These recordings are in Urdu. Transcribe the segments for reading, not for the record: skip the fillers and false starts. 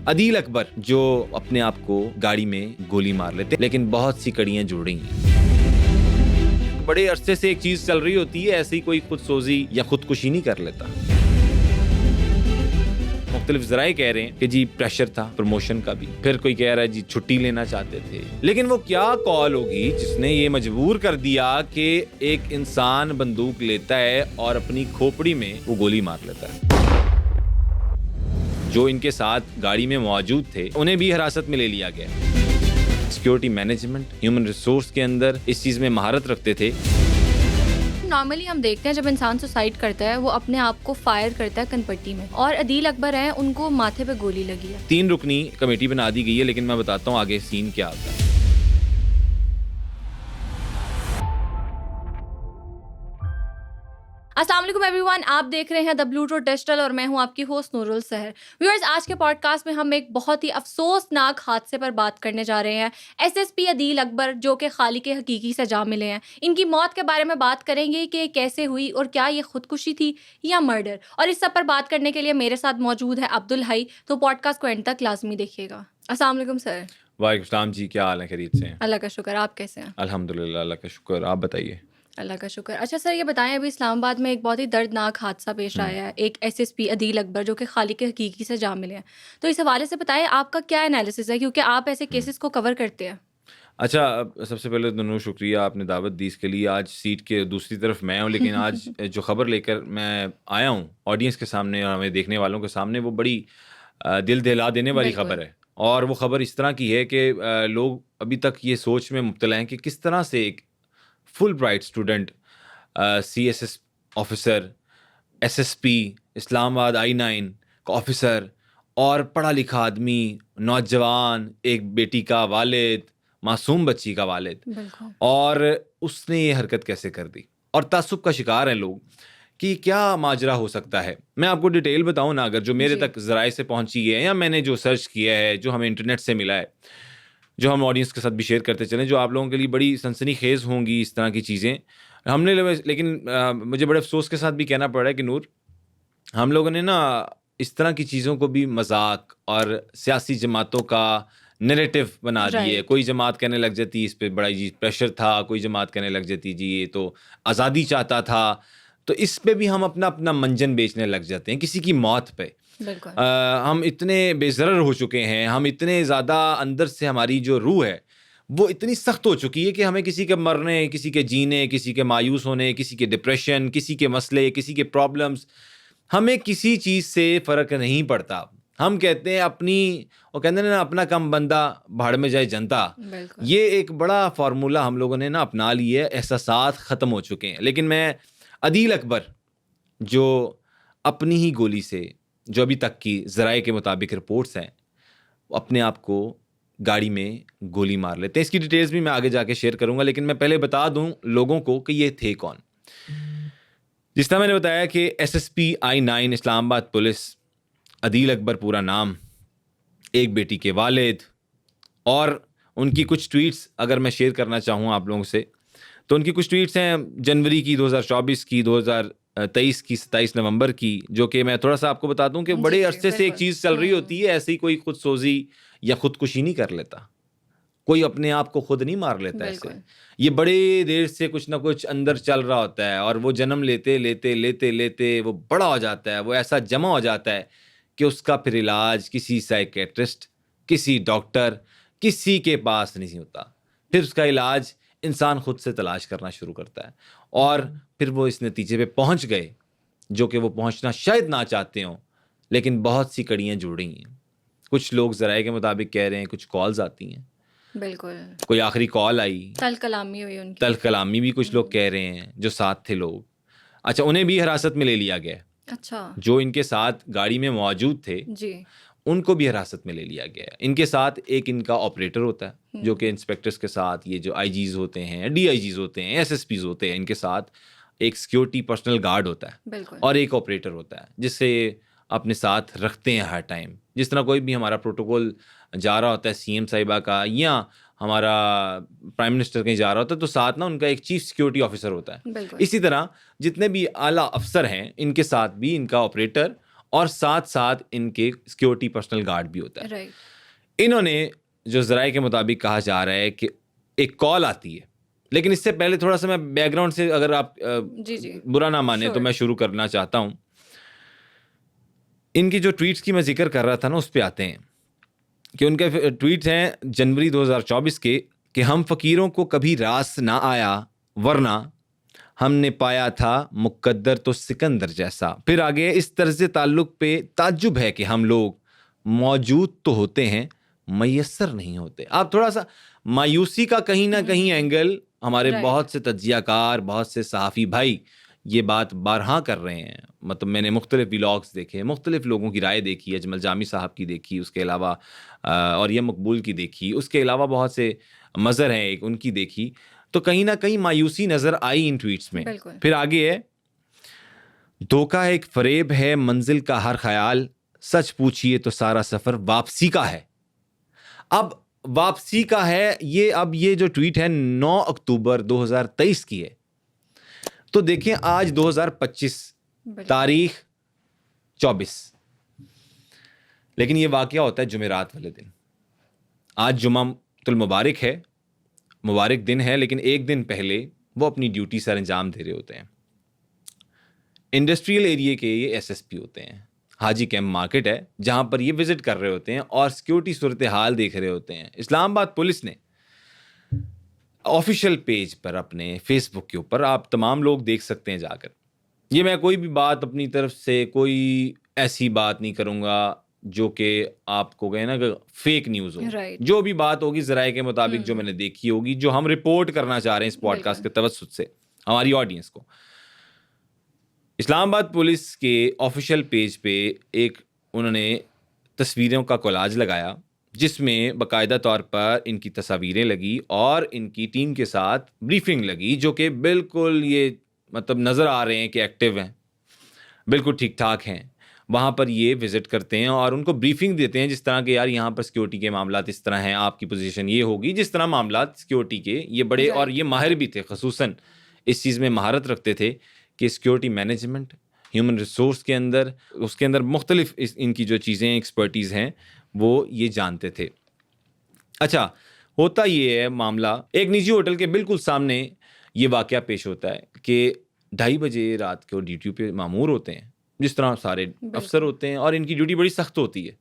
عدیل اکبر جو اپنے آپ کو گاڑی میں گولی مار لیتے لیکن بہت سی کڑیاں جڑ رہی ہیں. بڑے عرصے سے ایک چیز چل رہی ہوتی ہے, ایسے ہی کوئی خود سوزی یا خودکشی نہیں کر لیتا. مختلف ذرائع کہہ رہے ہیں کہ جی پریشر تھا پروموشن کا بھی, پھر کوئی کہہ رہا ہے جی چھٹی لینا چاہتے تھے. لیکن وہ کیا کال ہوگی جس نے یہ مجبور کر دیا کہ ایک انسان بندوق لیتا ہے اور اپنی کھوپڑی میں وہ گولی مار لیتا ہے. جو ان کے ساتھ گاڑی میں موجود تھے انہیں بھی حراست میں لے لیا گیا. سیکیورٹی مینجمنٹ, ہیومن ریسورس کے اندر اس چیز میں مہارت رکھتے تھے. نارملی ہم دیکھتے ہیں جب انسان سوسائڈ کرتا ہے وہ اپنے آپ کو فائر کرتا ہے کنپٹی میں, اور عدیل اکبر ہیں ان کو ماتھے پہ گولی لگی ہے. 3 رکنی کمیٹی بنا دی گئی ہے, لیکن میں بتاتا ہوں آگے سین کیا ہوتا ہے. السلام علیکم ایوری ون, آپ دیکھ رہے ہیں دا بلو ٹروتھ ڈیجیٹل اور میں ہوں آپ کی ہوسٹ نور السحر. ویورز, آج کے پوڈ کاسٹ میں ہم ایک بہت ہی افسوسناک حادثے پر بات کرنے جا رہے ہیں. ایس ایس پی عدیل اکبر جو کہ خالق حقیقی سے جا ملے ہیں, ان کی موت کے بارے میں بات کریں گے کہ کیسے ہوئی اور کیا یہ خودکشی تھی یا مرڈر. اور اس سب پر بات کرنے کے لیے میرے ساتھ موجود ہے عبدالحی, تو پوڈ کاسٹ کو اینڈ تک لازمی دیکھیے گا. السلام علیکم سر. وعلیکم السلام جی, کیا حال ہے؟ خیریت سے ہیں؟ اللہ کا شکر, آپ کیسے ہیں؟ الحمدللہ, اللہ کا شکر. آپ بتائیے. اللہ کا شکر. اچھا سر, یہ بتائیں, ابھی اسلام آباد میں ایک بہت ہی دردناک حادثہ پیش آیا ہے, ایک ایس ایس پی عدیل اکبر جو کہ خالق حقیقی سے جا ملے ہیں, تو اس حوالے سے بتائیں آپ کا کیا انالیسس ہے, کیونکہ آپ ایسے کیسز کو کور کرتے ہیں. اچھا, سب سے پہلے دونوں شکریہ, آپ نے دعوت دی اس کے لیے. آج سیٹ کے دوسری طرف میں ہوں, لیکن آج جو خبر لے کر میں آیا ہوں آڈینس کے سامنے اور ہمیں دیکھنے والوں کے سامنے, وہ بڑی دل دہلا دینے والی خبر ہے. اور وہ خبر اس طرح کی ہے کہ لوگ ابھی تک یہ سوچ میں مبتلا ہیں کہ کس طرح سے ایک فل bright student, C S S officer, S S P اسلام آباد I-9 کا آفیسر اور پڑھا لکھا آدمی, نوجوان, ایک بیٹی کا والد, معصوم بچی کا والد, اور اس نے یہ حرکت کیسے کر دی. اور تعصب کا شکار ہیں لوگ کہ کیا ماجرا ہو سکتا ہے. میں آپ کو ڈیٹیل بتاؤں نا, اگر جو میرے تک ذرائع سے پہنچی ہے یا میں نے جو سرچ کیا ہے, جو ہمیں انٹرنیٹ سے ملا ہے, جو ہم آڈینس کے ساتھ بھی شیئر کرتے چلیں, جو آپ لوگوں کے لیے بڑی سنسنی خیز ہوں گی اس طرح کی چیزیں ہم نے. لیکن مجھے بڑے افسوس کے ساتھ بھی کہنا پڑ رہا ہے کہ نور, ہم لوگوں نے نا اس طرح کی چیزوں کو بھی مذاق اور سیاسی جماعتوں کا نیریٹو بنا دیے. کوئی جماعت کہنے لگ جاتی اس پہ بڑا جی پریشر تھا, کوئی جماعت کہنے لگ جاتی جی یہ تو آزادی چاہتا تھا, تو اس پہ بھی ہم اپنا منجن بیچنے لگ جاتے ہیں کسی کی موت پہ. ہم اتنے بے ضرر ہو چکے ہیں, ہم اتنے زیادہ اندر سے ہماری جو روح ہے وہ اتنی سخت ہو چکی ہے کہ ہمیں کسی کے مرنے, کسی کے جینے, کسی کے مایوس ہونے, کسی کے ڈپریشن, کسی کے مسئلے, کسی کے پرابلمز, ہمیں کسی چیز سے فرق نہیں پڑتا. ہم کہتے ہیں اپنی, وہ کہتے ہیں نا اپنا کم بندہ بھاڑ میں جائے جنتا. یہ ایک بڑا فارمولہ ہم لوگوں نے نا اپنا لیے, احساسات ختم ہو چکے ہیں. لیکن میں عدیل اکبر جو اپنی ہی گولی سے, جو ابھی تک کی ذرائع کے مطابق رپورٹس ہیں, اپنے آپ کو گاڑی میں گولی مار لیتے ہیں. اس کی ڈیٹیلز بھی میں آگے جا کے شیئر کروں گا, لیکن میں پہلے بتا دوں لوگوں کو کہ یہ تھے کون. جس طرح میں نے بتایا کہ ایس ایس پی I-9 اسلام آباد پولیس, عدیل اکبر پورا نام, ایک بیٹی کے والد, اور ان کی کچھ ٹویٹس اگر میں شیئر کرنا چاہوں آپ لوگوں سے, تو ان کی کچھ ٹویٹس ہیں جنوری کی, 2024 کی, 2023 کی, 27 نومبر کی, جو کہ میں تھوڑا سا آپ کو بتا دوں کہ بڑے عرصے سے ایک چیز چل رہی ہوتی ہے, ایسے ہی کوئی خود سوزی یا خودکشی نہیں کر لیتا, کوئی اپنے آپ کو خود نہیں مار لیتا ایسے. یہ بڑے دیر سے کچھ نہ کچھ اندر چل رہا ہوتا ہے, اور وہ جنم لیتے لیتے لیتے لیتے وہ بڑا ہو جاتا ہے, وہ ایسا جمع ہو جاتا ہے کہ اس کا پھر علاج کسی سائیکیٹرسٹ, کسی ڈاکٹر, کسی کے پاس نہیں ہوتا. پھر اس کا علاج انسان خود سے تلاش کرنا شروع کرتا ہے, اور پھر وہ اس نتیجے پہ پہنچ گئے جو کہ وہ پہنچنا شاید نہ چاہتے ہوں, لیکن بہت سی کڑیاں جڑ رہی ہیں. کچھ لوگ ذرائع کے مطابق کہہ رہے ہیں, کچھ کالز آتی ہیں, بالکل کوئی آخری کال آئی, تلخ کلامی ہوئی, ان کی تلخ کلامی بھی کچھ لوگ کہہ رہے ہیں جو ساتھ تھے لوگ. اچھا, انہیں بھی حراست میں لے لیا گیا. اچھا, جو جو ان کے ساتھ گاڑی میں موجود تھے جی ان کو بھی حراست میں لے لیا گیا. ان کے ساتھ ایک ان کا آپریٹر ہوتا ہے, جو کہ انسپیکٹرز کے ساتھ, یہ جو IGs ہوتے ہیں, DIGs ہوتے ہیں, SSPs ہوتے ہیں, ان کے ساتھ ایک سیکیورٹی پرسنل گارڈ ہوتا ہے, بالکل, اور ایک آپریٹر ہوتا ہے جس سے اپنے ساتھ رکھتے ہیں ہر ٹائم. جس طرح کوئی بھی ہمارا پروٹوکول جا رہا ہوتا ہے CM صاحبہ کا, یا ہمارا پرائم منسٹر کہیں جا رہا ہوتا ہے, تو ساتھ نا ان کا ایک چیف سیکیورٹی آفیسر ہوتا ہے. اسی طرح جتنے بھی اعلیٰ افسر ہیں ان کے ساتھ بھی ان کا آپریٹر اور ساتھ ساتھ ان کے سیکیورٹی پرسنل گارڈ بھی ہوتا ہے. رائٹ. انہوں نے جو ذرائع کے مطابق کہا جا رہا ہے کہ ایک کال آتی ہے, لیکن اس سے پہلے تھوڑا سا میں بیک گراؤنڈ سے, اگر آپ جی برا نہ مانیں تو میں شروع کرنا چاہتا ہوں. ان کی جو ٹویٹس کی میں ذکر کر رہا تھا نا, اس پہ آتے ہیں کہ ان کے ٹویٹس ہیں جنوری 2024 کے, کہ ہم فقیروں کو کبھی راس نہ آیا ورنہ ہم نے پایا تھا مقدر تو سکندر جیسا. پھر آگے اس طرز تعلق پہ تعجب ہے کہ ہم لوگ موجود تو ہوتے ہیں میسر نہیں ہوتے. آپ تھوڑا سا مایوسی کا کہیں نہ کہیں اینگل, ہمارے بہت سے تجزیہ کار, بہت سے صحافی بھائی یہ بات بارہا کر رہے ہیں. مطلب میں نے مختلف ولاگز دیکھے, مختلف لوگوں کی رائے دیکھی, اجمل جامی صاحب کی دیکھی, اس کے علاوہ اور یہ مقبول کی دیکھی, اس کے علاوہ بہت سے مظہر ہیں ایک, ان کی دیکھی, تو کہیں نہ کہیں مایوسی نظر آئی ان ٹویٹس میں. پھر آگے ہے, دھوکہ ایک فریب ہے منزل کا ہر خیال, سچ پوچھئے تو سارا سفر واپسی کا ہے. اب واپسی کا ہے یہ, اب یہ جو ٹویٹ ہے 9 اکتوبر 2023 کی ہے, تو دیکھیں آج 2025 تاریخ 24, لیکن یہ واقعہ ہوتا ہے جمعرات والے دن. آج جمعہ المبارک ہے, مبارک دن ہے, لیکن ایک دن پہلے وہ اپنی ڈیوٹی سر انجام دے رہے ہوتے ہیں. انڈسٹریل ایریے کے یہ ایس ایس پی ہوتے ہیں, حاجی کیمپ مارکیٹ ہے جہاں پر یہ وزٹ کر رہے ہوتے ہیں اور سیکیورٹی صورتحال دیکھ رہے ہوتے ہیں. اسلام آباد پولیس نے آفیشیل پیج پر اپنے فیس بک کے اوپر, آپ تمام لوگ دیکھ سکتے ہیں جا کر, یہ میں کوئی بھی بات اپنی طرف سے کوئی ایسی بات نہیں کروں گا جو کہ آپ کو کہے نا کہ فیک نیوز ہو. جو بھی بات ہوگی ذرائع کے مطابق جو میں نے دیکھی ہوگی, جو ہم رپورٹ کرنا چاہ رہے ہیں اس پوڈ کاسٹ کے توسط سے ہماری آڈینس کو. اسلام آباد پولیس کے آفیشیل پیج پہ ایک انہوں نے تصویروں کا کولاج لگایا جس میں باقاعدہ طور پر ان کی تصاویریں لگی اور ان کی ٹیم کے ساتھ بریفنگ لگی, جو کہ بالکل یہ مطلب نظر آ رہے ہیں کہ ایکٹیو ہیں, بالکل ٹھیک ٹھاک ہیں. وہاں پر یہ وزٹ کرتے ہیں اور ان کو بریفنگ دیتے ہیں جس طرح کہ یار یہاں پر سیکیورٹی کے معاملات اس طرح ہیں, آپ کی پوزیشن یہ ہوگی, جس طرح معاملات سیکیورٹی کے یہ بڑے, اور یہ ماہر بھی تھے, خصوصاً اس چیز میں مہارت رکھتے تھے کہ سیکیورٹی مینجمنٹ, ہیومن ریسورس کے اندر, اس کے اندر مختلف ان کی جو چیزیں ایکسپرٹیز ہیں وہ یہ جانتے تھے. اچھا, ہوتا یہ ہے معاملہ, ایک نجی ہوٹل کے بالکل سامنے یہ واقعہ پیش ہوتا ہے کہ 2:30 بجے رات کو ڈیوٹی پہ مامور ہوتے ہیں, جس طرح سارے افسر ہوتے ہیں, اور ان کی ڈیوٹی بڑی سخت ہوتی ہے.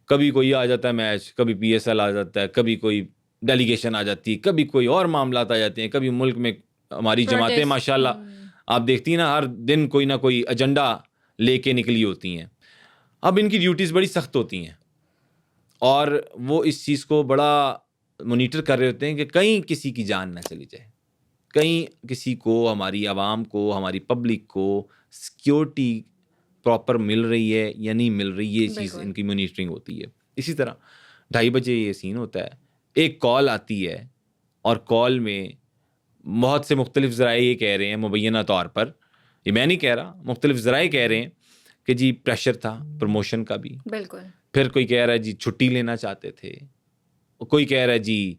کبھی کوئی آ جاتا ہے میچ, کبھی پی ایس ایل آ جاتا ہے, کبھی کوئی ڈیلیگیشن آ جاتی ہے, کبھی کوئی اور معاملات آ جاتے ہیں, کبھی ملک میں ہماری جماعتیں ماشاءاللہ آپ دیکھتی ہیں نا ہر دن کوئی نہ کوئی ایجنڈا لے کے نکلی ہوتی ہیں. اب ان کی ڈیوٹیز بڑی سخت ہوتی ہیں اور وہ اس چیز کو بڑا مونیٹر کر رہے ہوتے ہیں کہ کہیں کسی کی جان نہ چلی جائے, کہیں کسی کو, ہماری عوام کو, ہماری پبلک کو سیکیورٹی پراپر مل رہی ہے یا نہیں مل رہی ہے, یہ چیز ان کی مانیٹرنگ ہوتی ہے. اسی طرح 2:30 بجے یہ سین ہوتا ہے, ایک کال آتی ہے اور کال میں بہت سے مختلف ذرائع یہ کہہ رہے ہیں مبینہ طور پر, یہ میں نہیں کہہ رہا, مختلف ذرائع کہہ رہے ہیں کہ جی پریشر تھا پروموشن کا بھی, بالکل. پھر کوئی کہہ رہا ہے جی چھٹی لینا چاہتے تھے, کوئی کہہ رہا ہے جی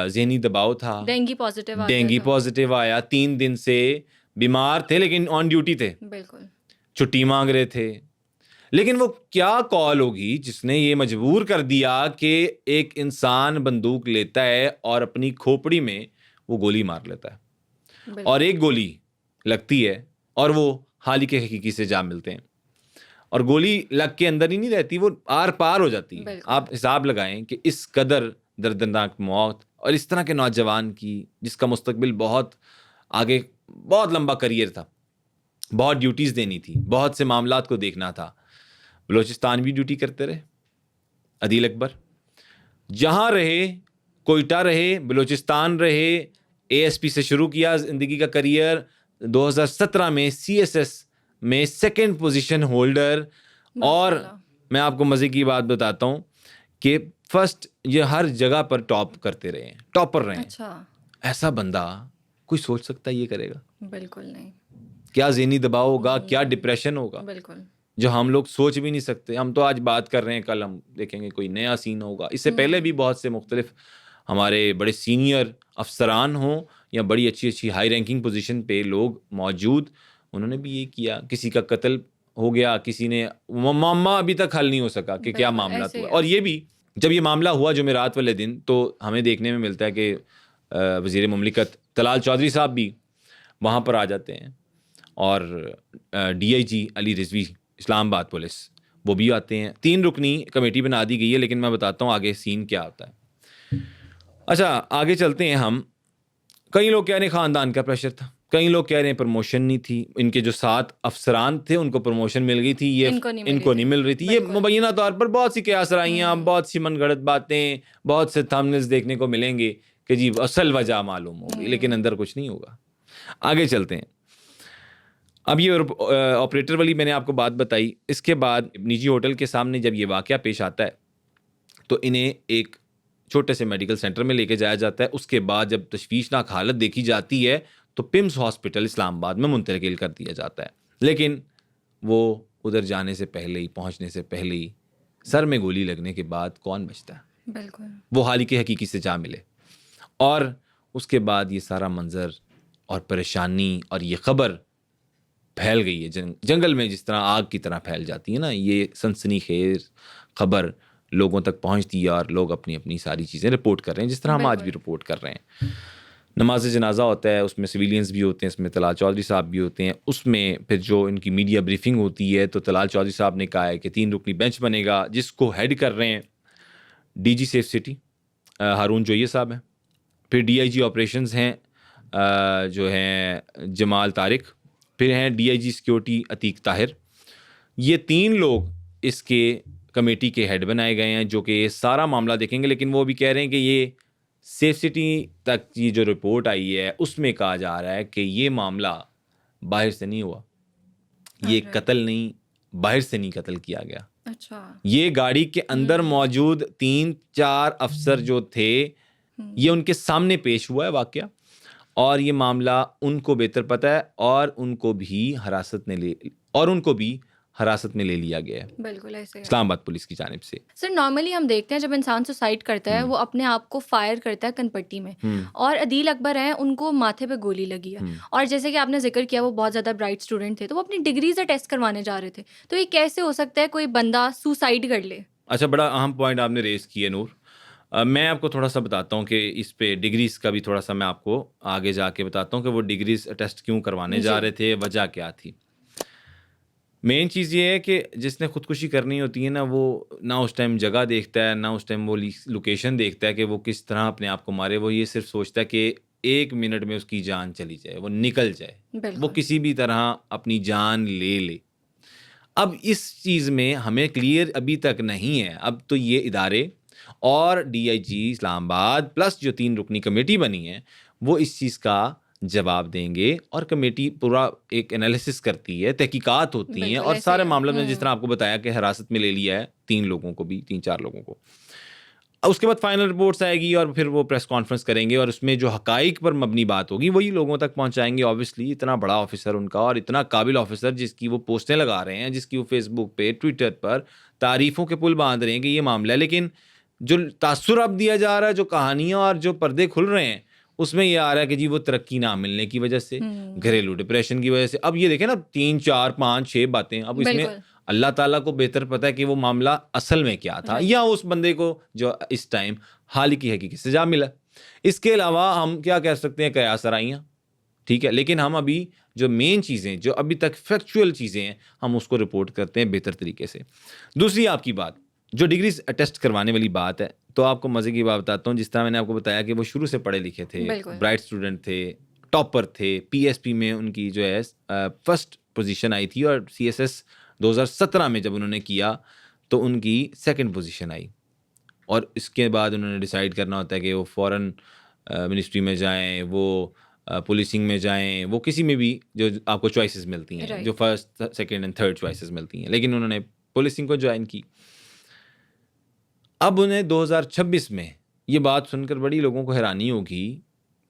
ذہنی دباؤ تھا, ڈینگی پازیٹیو آیا, 3 دن سے بیمار تھے لیکن آن ڈیوٹی تھے, بالکل چھٹی مانگ رہے تھے. لیکن وہ کیا کال ہوگی جس نے یہ مجبور کر دیا کہ ایک انسان بندوق لیتا ہے اور اپنی کھوپڑی میں وہ گولی مار لیتا ہے, اور ایک گولی لگتی ہے اور وہ خالق حقیقی سے جا ملتے ہیں, اور گولی لگ کے اندر ہی نہیں رہتی, وہ آر پار ہو جاتی ہے. آپ حساب لگائیں کہ اس قدر دردناک موت, اور اس طرح کے نوجوان کی جس کا مستقبل بہت آگے, بہت لمبا کریئر تھا, بہت ڈیوٹیز دینی تھی, بہت سے معاملات کو دیکھنا تھا. بلوچستان بھی ڈیوٹی کرتے رہے, عدیل اکبر جہاں رہے, کوئٹہ رہے, بلوچستان رہے, اے ایس پی سے شروع کیا زندگی کا کریئر, 2017 میں سی ایس ایس میں 2nd پوزیشن ہولڈر, اور میں آپ کو مزے کی بات بتاتا ہوں کہ فرسٹ یہ ہر جگہ پر ٹاپ کرتے رہے ہیں, ٹاپر رہے ہیں. ایسا بندہ کوئی سوچ سکتا ہے یہ کرے گا؟ بالکل نہیں. کیا ذہنی دباؤ ہوگا, کیا ڈپریشن ہوگا, بالکل جو ہم لوگ سوچ بھی نہیں سکتے. ہم تو آج بات کر رہے ہیں, کل ہم دیکھیں گے کوئی نیا سین ہوگا. اس سے پہلے بھی بہت سے مختلف ہمارے بڑے سینئر افسران ہوں یا بڑی اچھی اچھی ہائی رینکنگ پوزیشن پہ لوگ موجود, انہوں نے بھی یہ کیا, کسی کا قتل ہو گیا, کسی نے معاملہ ابھی تک حل نہیں ہو سکا کہ کیا معاملہ ہوا. اور یہ بھی جب یہ معاملہ ہوا جمعرات والے دن, تو ہمیں دیکھنے میں ملتا ہے کہ وزیر مملکت طلال چودھری صاحب بھی وہاں پر آ جاتے ہیں, اور ڈی آئی جی علی رضوی اسلام آباد پولیس وہ بھی آتے ہیں. 3 رکنی کمیٹی بنا دی گئی ہے, لیکن میں بتاتا ہوں آگے سین کیا ہوتا ہے. اچھا آگے چلتے ہیں ہم. کئی لوگ کہہ رہے ہیں خاندان کا پریشر تھا, کئی لوگ کہہ رہے ہیں پروموشن نہیں تھی, ان کے جو 7 افسران تھے ان کو پروموشن مل گئی تھی, یہ ان کو نہیں مل رہی تھی. یہ مبینہ طور پر بہت سی قیاس رائیاں, بہت سی من گھڑت باتیں, بہت سے تھمبنیلز دیکھنے کو ملیں گے کہ جی اصل وجہ معلوم ہوگی, لیکن اندر کچھ نہیں ہوگا. آگے چلتے ہیں. اب یہ آپریٹر والی میں نے آپ کو بات بتائی. اس کے بعد نجی ہوٹل کے سامنے جب یہ واقعہ پیش آتا ہے تو انہیں ایک چھوٹے سے میڈیکل سینٹر میں لے کے جایا جاتا ہے. اس کے بعد جب تشویشناک حالت دیکھی جاتی ہے تو پمس ہاسپٹل اسلام آباد میں منتقل کر دیا جاتا ہے. لیکن وہ ادھر جانے سے پہلے ہی, پہنچنے سے پہلے ہی سر میں گولی لگنے کے بعد کون بچتا ہے؟ بالکل وہ حالق حقیقی سے جا ملے. اور اس کے بعد یہ سارا منظر اور پریشانی اور یہ خبر پھیل گئی ہے جنگل میں, جس طرح آگ کی طرح پھیل جاتی ہے نا, یہ سنسنی خیز خبر لوگوں تک پہنچتی ہے اور لوگ اپنی اپنی ساری چیزیں رپورٹ کر رہے ہیں, جس طرح ہم آج بھی رپورٹ کر رہے ہیں. نماز جنازہ ہوتا ہے, اس میں سویلینز بھی ہوتے ہیں, اس میں طلال چودھری صاحب بھی ہوتے ہیں. اس میں پھر جو ان کی میڈیا بریفنگ ہوتی ہے تو طلال چودھری صاحب نے کہا ہے کہ 3 رکنی بینچ بنے گا, جس کو ہیڈ کر رہے ہیں D G safe city Haroon جویہ صاحب ہیں. پھر ڈی آئی جی آپریشنز ہیں جو ہیں جمال طارق. پھر ہیں D I G security Atiq Tahir. یہ 3 لوگ اس کے کمیٹی کے ہیڈ بنائے گئے ہیں جو کہ یہ سارا معاملہ دیکھیں گے. لیکن وہ بھی کہہ رہے ہیں کہ یہ سیف سٹی تک یہ جو رپورٹ آئی ہے اس میں کہا جا رہا ہے کہ یہ معاملہ باہر سے نہیں ہوا, یہ قتل نہیں, باہر سے نہیں قتل کیا گیا. اچھا, یہ گاڑی کے اندر موجود 3-4 افسر جو تھے یہ ان کے سامنے پیش ہوا ہے واقعہ, اور یہ معاملہ ان کو بہتر پتہ ہے, اور ان کو بھی حراست میں لے لیا گیا ہے بالکل ایسے اسلام آباد پولیس کی جانب سے. سر نارملی ہم دیکھتے ہیں جب انسان سوسائڈ کرتا ہے وہ اپنے آپ کو فائر کرتا ہے کنپٹی میں, اور عدیل اکبر ہیں ان کو ماتھے پہ گولی لگی ہے, اور جیسے کہ آپ نے ذکر کیا وہ بہت زیادہ برائٹ اسٹوڈنٹ تھے, تو وہ اپنی ڈگری سے ٹیسٹ کروانے جا رہے تھے. تو یہ کیسے ہو سکتا ہے کوئی بندہ سوسائڈ کر لے؟ اچھا, بڑا اہم پوائنٹ آپ نے ریز کیا نور. میں آپ کو تھوڑا سا بتاتا ہوں کہ اس پہ ڈگریز کا بھی تھوڑا سا میں آپ کو آگے جا کے بتاتا ہوں کہ وہ ڈگریز ٹیسٹ کیوں کروانے جا رہے تھے, وجہ کیا تھی. مین چیز یہ ہے کہ جس نے خودکشی کرنی ہوتی ہے نا, وہ نہ اس ٹائم جگہ دیکھتا ہے, نہ اس ٹائم وہ لوکیشن دیکھتا ہے کہ وہ کس طرح اپنے آپ کو مارے. وہ یہ صرف سوچتا ہے کہ 1 منٹ میں اس کی جان چلی جائے, وہ نکل جائے, وہ کسی بھی طرح اپنی جان لے لے. اب اس چیز میں ہمیں کلیئر ابھی تک نہیں ہے. اب تو یہ ادارے اور ڈی آئی جی اسلام آباد پلس جو 3 رکنی کمیٹی بنی ہے وہ اس چیز کا جواب دیں گے, اور کمیٹی پورا ایک انالیسس کرتی ہے, تحقیقات ہوتی ہیں, اور سارے معاملے میں جس طرح آپ کو بتایا کہ حراست میں لے لیا ہے 3 لوگوں کو بھی, 3-4 لوگوں کو. اس کے بعد فائنل رپورٹس آئے گی اور پھر وہ پریس کانفرنس کریں گے, اور اس میں جو حقائق پر مبنی بات ہوگی وہی لوگوں تک پہنچائیں گے. آبویسلی اتنا بڑا آفیسر ان کا, اور اتنا قابل آفیسر جس کی وہ پوسٹیں لگا رہے ہیں, جس کی وہ فیس بک پہ ٹویٹر پر تعریفوں کے پل باندھ رہے ہیں کہ یہ معاملہ ہے. لیکن جو تاثر اب دیا جا رہا ہے, جو کہانیاں اور جو پردے کھل رہے ہیں, اس میں یہ آ رہا ہے کہ جی وہ ترقی نہ ملنے کی وجہ سے, گھریلو ڈپریشن کی وجہ سے. اب یہ دیکھیں نا 3-4-5-6 باتیں, اب اس میں اللہ تعالیٰ کو بہتر پتہ ہے کہ وہ معاملہ اصل میں کیا تھا, یا اس بندے کو جو اس ٹائم حالق حقیقی سزا ملا. اس کے علاوہ ہم کیا کہہ سکتے ہیں, قیاس رائیاں, ٹھیک ہے, لیکن ہم ابھی جو مین چیزیں, جو ابھی تک فیکچوئل چیزیں ہیں, ہم اس کو رپورٹ کرتے ہیں بہتر طریقے سے. دوسری آپ کی بات جو ڈگریز ٹیسٹ کروانے والی بات ہے, تو آپ کو مزے کی بات بتاتا ہوں. جس طرح میں نے آپ کو بتایا کہ وہ شروع سے پڑھے لکھے تھے, برائٹ اسٹوڈنٹ تھے, ٹاپر تھے, پی ایس پی میں ان کی جو ہے فرسٹ پوزیشن آئی تھی, اور سی ایس ایس 2017 میں جب انہوں نے کیا تو ان کی 2nd پوزیشن آئی. اور اس کے بعد انہوں نے ڈیسائیڈ کرنا ہوتا ہے کہ وہ فورن منسٹری میں جائیں, وہ پولیسنگ میں جائیں, وہ کسی میں بھی جو آپ کو چوائسیز ملتی ہیں, جو 1st, 2nd and 3rd choices ملتی ہیں. لیکن انہوں نے پولیسنگ کو جوائن کی. اب انہیں 2026 میں یہ بات سن کر بڑی لوگوں کو حیرانی ہوگی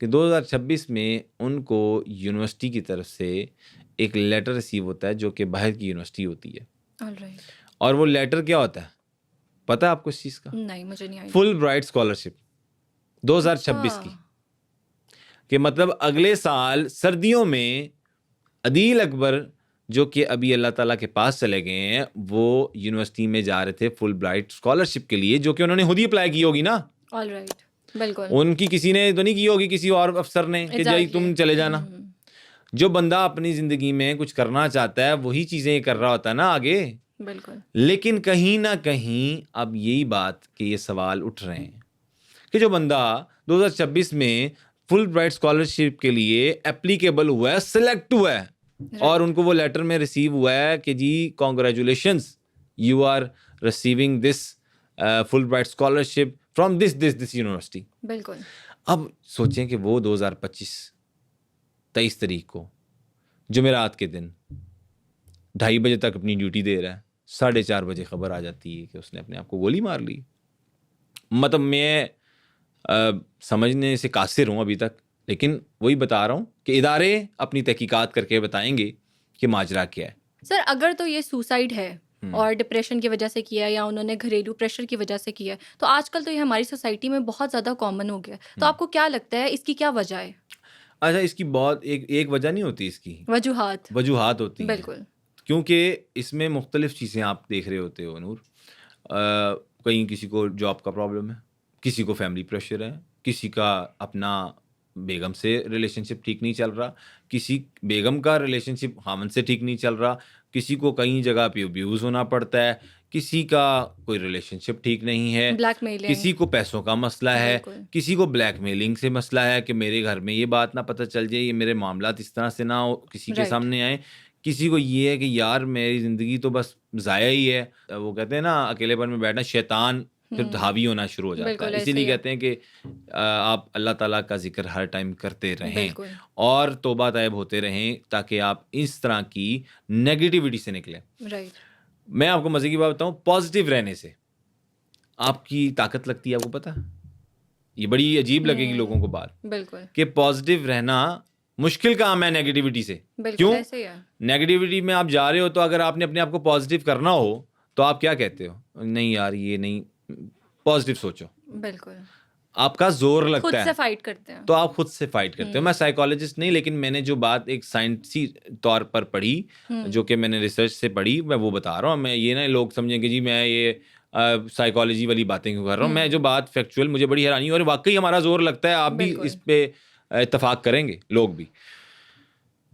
کہ 2026 میں ان کو یونیورسٹی کی طرف سے ایک لیٹر ریسیو ہوتا ہے جو کہ باہر کی یونیورسٹی ہوتی ہے. اور وہ لیٹر کیا ہوتا ہے پتہ ہے آپ کو اس چیز کا؟ نہیں, مجھے نہیں آئی. فل برائٹ اسکالرشپ 2026 کی, کہ مطلب اگلے سال سردیوں میں عدیل اکبر جو کہ ابھی اللہ تعالیٰ کے پاس چلے گئے ہیں، وہ یونیورسٹی میں جا رہے تھے فل برائٹ اسکالرشپ کے لیے، جو کہ انہوں نے خود ہی اپلائی کی ہوگی نا، آل رائٹ، بالکل ان کی کسی نے تو نہیں کی ہوگی، کسی اور افسر نے کہ جائی تم چلے جانا. جو بندہ اپنی زندگی میں کچھ کرنا چاہتا ہے وہی چیزیں کر رہا ہوتا ہے نا آگے. بالکل. لیکن کہیں نہ کہیں اب یہی بات کہ یہ سوال اٹھ رہے ہیں کہ جو بندہ 2026 میں فل برائٹ اسکالرشپ کے لیے اپلیکیبل ہوا ہے، سلیکٹ ہوا ہے، اور ان کو وہ لیٹر میں ریسیو ہوا ہے کہ جی congratulations, you are receiving this full bright scholarship from this university. بالکل. اب سوچیں کہ وہ 23 تاریخ کو جمعرات کے دن 2:30 بجے تک اپنی ڈیوٹی دے رہا ہے، 4:30 بجے خبر آ جاتی ہے کہ اس نے اپنے آپ کو گولی مار لی. مطلب میں سمجھنے سے قاصر ہوں ابھی تک، لیکن وہی بتا رہا ہوں کہ ادارے اپنی تحقیقات کر کے بتائیں گے کہ ماجرا کیا ہے. سر اگر تو یہ سوسائڈ ہے اور ڈپریشن کی وجہ سے کیا ہے یا انہوں نے گھریلو پریشر کی وجہ سے کیا ہے، تو آج کل تو یہ ہماری سوسائٹی میں بہت زیادہ کامن ہو گیا. تو آپ کو کیا لگتا ہے اس کی کیا وجہ ہے؟ اچھا، اس کی بہت ایک وجہ نہیں ہوتی، اس کی وجوہات ہوتی ہیں. بالکل. کیونکہ اس میں مختلف چیزیں آپ دیکھ رہے ہوتے ہو نور. کہیں کسی کو جاب کا پرابلم ہے، کسی کو فیملی پریشر ہے، کسی کا اپنا بیگم سے ریلیشن شپ ٹھیک نہیں چل رہا، کسی بیگم کا ریلیشن شپ خامن سے ٹھیک نہیں چل رہا، کسی کو کئی جگہ پہ ابیوز ہونا پڑتا ہے، کسی کا کوئی ریلیشن شپ ٹھیک نہیں ہے، بلیک میلنگ، کسی کو پیسوں کا مسئلہ ہے، کسی کو بلیک میلنگ سے مسئلہ ہے کہ میرے گھر میں یہ بات نہ پتہ چل جائے، یہ میرے معاملات اس طرح سے نہ ہو کسی کے سامنے آئے. کسی کو یہ ہے کہ یار میری زندگی تو بس ضائع ہی ہے. وہ کہتے ہیں نا اکیلے پن میں بیٹھنا، شیطان پھر حاوی ہونا شروع ہو جاتا ہے. اسی لیے کہتے ہیں کہ آپ اللہ تعالیٰ کا ذکر ہر ٹائم کرتے رہیں اور توبہ طائب ہوتے رہیں تاکہ آپ اس طرح کی نیگیٹیوٹی سے نکلیں. میں آپ کو مزے کی بات بتاؤں، پازیٹیو رہنے سے آپ کی طاقت لگتی ہے. آپ کو پتہ، یہ بڑی عجیب لگے گی لوگوں کو بات، بالکل، کہ پازیٹیو رہنا مشکل کام ہے نیگیٹیوٹی سے. کیوں؟ نیگیٹیوٹی میں آپ جا رہے ہو تو اگر آپ نے اپنے آپ کو پازیٹیو کرنا ہو تو آپ کیا کہتے ہو؟ نہیں یار یہ نہیں، پازیٹیو سوچو. بالکل. آپ کا زور لگتا ہے، خود سے فائٹ کرتے ہیں تو آپ خود سے فائٹ کرتے ہو. میں سائیکالوجسٹ نہیں، لیکن میں نے جو بات ایک سائنسی طور پر پڑھی، جو کہ میں نے ریسرچ سے پڑھی، میں وہ بتا رہا ہوں. میں یہ نہ لوگ سمجھیں کہ جی میں یہ سائیکالوجی والی باتیں کیوں کر رہا ہوں. میں جو بات فیکچوئل، مجھے بڑی حیرانی اور واقعی ہمارا زور لگتا ہے. آپ بھی اس پہ اتفاق کریں گے لوگ بھی.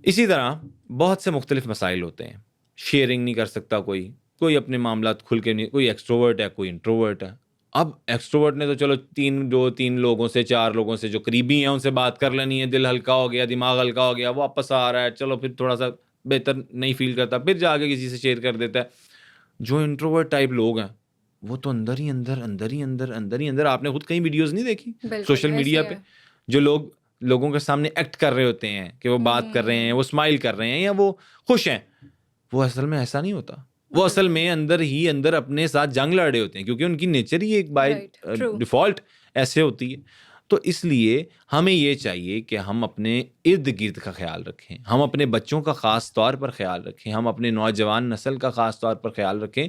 اسی طرح بہت سے مختلف مسائل ہوتے ہیں. شیئرنگ نہیں کر سکتا کوئی اپنے معاملات کھل کے نہیں، کوئی ایکسٹروورٹ ہے، کوئی انٹروورٹ ہے. اب ایکسٹروورٹ نے تو چلو 3 لوگوں سے 4 لوگوں سے جو قریبی ہیں ان سے بات کر لینی ہے، دل ہلکا ہو گیا، دماغ ہلکا ہو گیا، واپس آ رہا ہے، چلو پھر تھوڑا سا بہتر نہیں فیل کرتا، پھر جا کے کسی سے شیئر کر دیتا ہے. جو انٹروورٹ ٹائپ لوگ ہیں وہ تو اندر ہی اندر. آپ نے خود کئی ویڈیوز نہیں دیکھی سوشل میڈیا پہ، جو لوگوں کے سامنے ایکٹ کر رہے ہوتے ہیں کہ وہ بات کر رہے ہیں، وہ اسمائل کر رہے ہیں یا وہ خوش ہیں، وہ اصل میں ایسا نہیں ہوتا. وہ اصل میں اندر اپنے ساتھ جنگ لڑ رہے ہوتے ہیں، کیونکہ ان کی نیچر ہی ایک بائی ڈیفالٹ ایسے ہوتی ہے. تو اس لیے ہمیں یہ چاہیے کہ ہم اپنے ارد گرد کا خیال رکھیں، ہم اپنے بچوں کا خاص طور پر خیال رکھیں، ہم اپنے نوجوان نسل کا خاص طور پر خیال رکھیں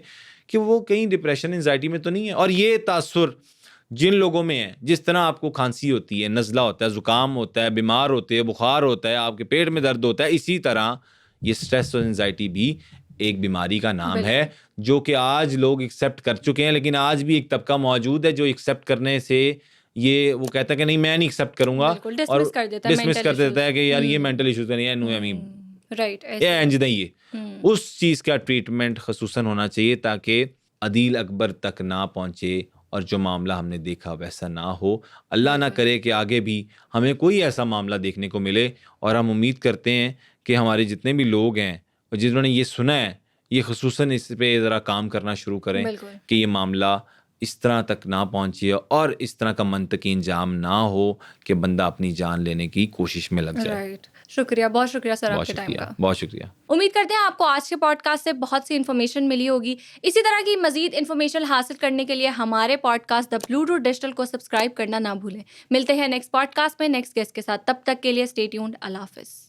کہ وہ کہیں ڈپریشن انزائٹی میں تو نہیں ہے. اور یہ تاثر جن لوگوں میں ہے، جس طرح آپ کو کھانسی ہوتی ہے، نزلہ ہوتا ہے، زکام ہوتا ہے، بیمار ہوتے ہیں، بخار ہوتا ہے، آپ کے پیٹ میں درد ہوتا ہے، اسی طرح یہ اسٹریس اور انزائٹی بھی ایک بیماری کا نام ہے جو کہ آج لوگ ایکسیپٹ کر چکے ہیں. لیکن آج بھی ایک طبقہ موجود ہے جو ایکسیپٹ کرنے سے یہ وہ کہتا ہے کہ نہیں میں نہیں ایکسیپٹ کروں گا، اور ڈسمس کر دیتا ہے کہ یار یہ مینٹل ایشوز نہیں ہے، نو امی اس چیز کا ٹریٹمنٹ خصوصاً ہونا چاہیے تاکہ عدیل اکبر تک نہ پہنچے اور جو معاملہ ہم نے دیکھا ویسا نہ ہو. اللہ نہ کرے کہ آگے بھی ہمیں کوئی ایسا معاملہ دیکھنے کو ملے. اور ہم امید کرتے ہیں کہ ہمارے جتنے بھی لوگ ہیں اور جنہوں نے یہ سنا ہے، یہ خصوصاً اس پہ ذرا کام کرنا شروع کریں کہ یہ معاملہ اس طرح تک نہ پہنچے اور اس طرح کا منطقی انجام نہ ہو کہ بندہ اپنی جان لینے کی کوشش میں لگ جائے. شکریہ، بہت شکریہ سر آپ کے ٹائم کا. بہت شکریہ. امید کرتے ہیں آپ کو آج کے پوڈ کاسٹ سے بہت سی انفارمیشن ملی ہوگی. اسی طرح کی مزید انفارمیشن حاصل کرنے کے لیے ہمارے پوڈ کاسٹ دا بلو روٹ ڈیجیٹل کو سبسکرائب کرنا نہ بھولیں. ملتے ہیں نیکسٹ پوڈ کاسٹ میں نیکسٹ گیسٹ کے ساتھ. تب تک کے لیے اسٹے ٹیونڈ. اللہ حافظ.